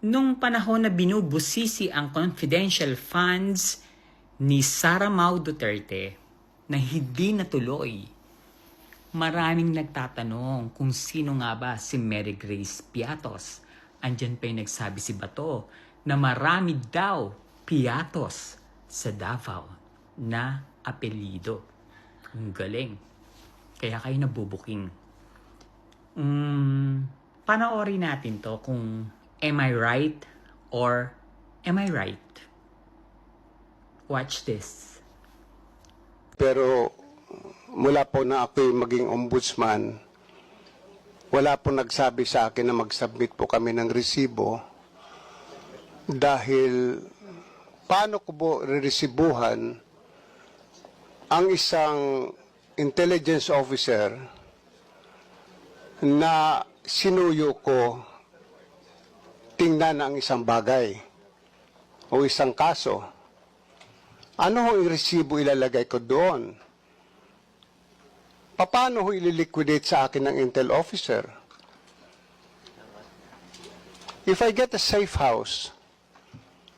Nung panahon na binubusisi ang confidential funds ni Sara Mau Duterte na hindi natuloy, maraming nagtatanong kung sino nga ba si Mary Grace Piatos. Andyan pa yung nagsabi si Bato na marami daw Piatos sa Davao na apelido. Ang galing. Kaya kayo nabubuking. Panoorin natin to kung am I right or am I right? Watch this. Pero mula po na ako'y maging ombudsman, wala po nagsabi sa akin na mag-submit po kami ng resibo dahil paano ko po reresibuhan ang isang intelligence officer na sinuyo ko tingnan ang isang bagay o isang kaso. Ano ho yung resibo ilalagay ko doon? Paano ho ililiquidate sa akin ng intel officer? If I get a safe house,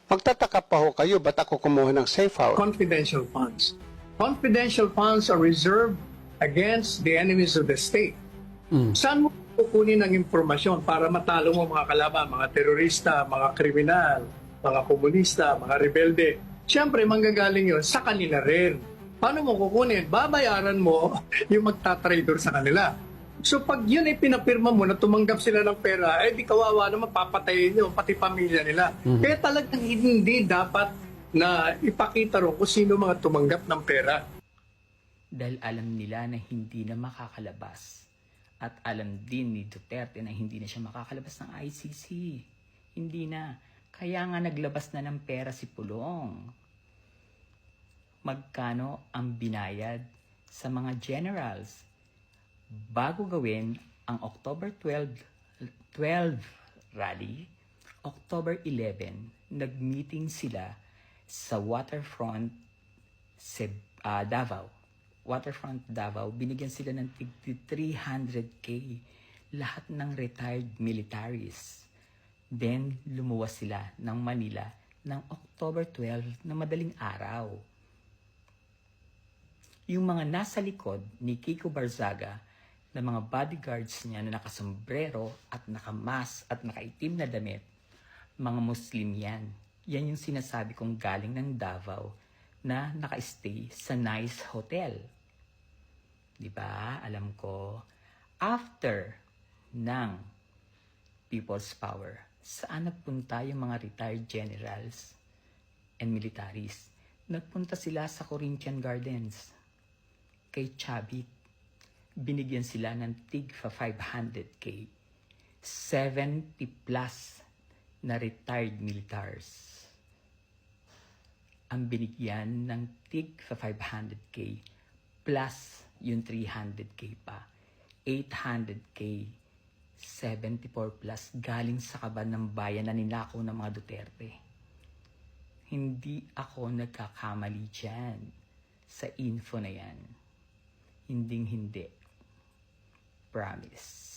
magtataka pa ho kayo, ba't ako kumuha ng safe house? Confidential funds. Confidential funds are reserved against the enemies of the state. Saan mo kukunin ang impormasyon para matalo mo mga kalaban, mga terorista, mga kriminal, mga komunista, mga rebelde? Siyempre, manggagaling yun sa kanila rin. Paano mo kukunin? Babayaran mo yung magtatrader sa kanila. So pag yun ay pinapirma mo na tumanggap sila ng pera, eh di kawawa naman, papatayin nyo, pati pamilya nila. Kaya talagang hindi dapat na ipakita rin kung sino mga tumanggap ng pera. Dahil alam nila na hindi na makakalabas. At alam din ni Duterte na hindi na siya makakalabas ng ICC. Hindi na. Kaya nga naglabas na ng pera si Pulong. Magkano ang binayad sa mga generals bago gawin ang October 12 rally? October 11, nag-meeting sila sa Waterfront Davao. Waterfront Davao, binigyan sila ng 300K lahat ng retired militaries. Then, lumuwas sila ng Manila ng October 12 na madaling araw. Yung mga nasa likod ni Kiko Barzaga na mga bodyguards niya na nakasombrero at nakamas at nakaitim na damit, mga Muslim yan. Yan yung sinasabi kong galing ng Davao na naka-stay sa nice hotel. Diba? Alam ko, after ng People's Power, saan nagpunta yung mga retired generals and militaries? Nagpunta sila sa Corinthian Gardens. Kay Chavit, binigyan sila ng tig 500K. 70 plus na retired militaries ang binigyan ng tig 500K plus yung 300K pa. 800K, 74 plus galing sa kaban ng bayan na ninakaw ng mga Duterte. Hindi ako nagkakamali dyan sa info na yan. Hinding-hindi. Promise.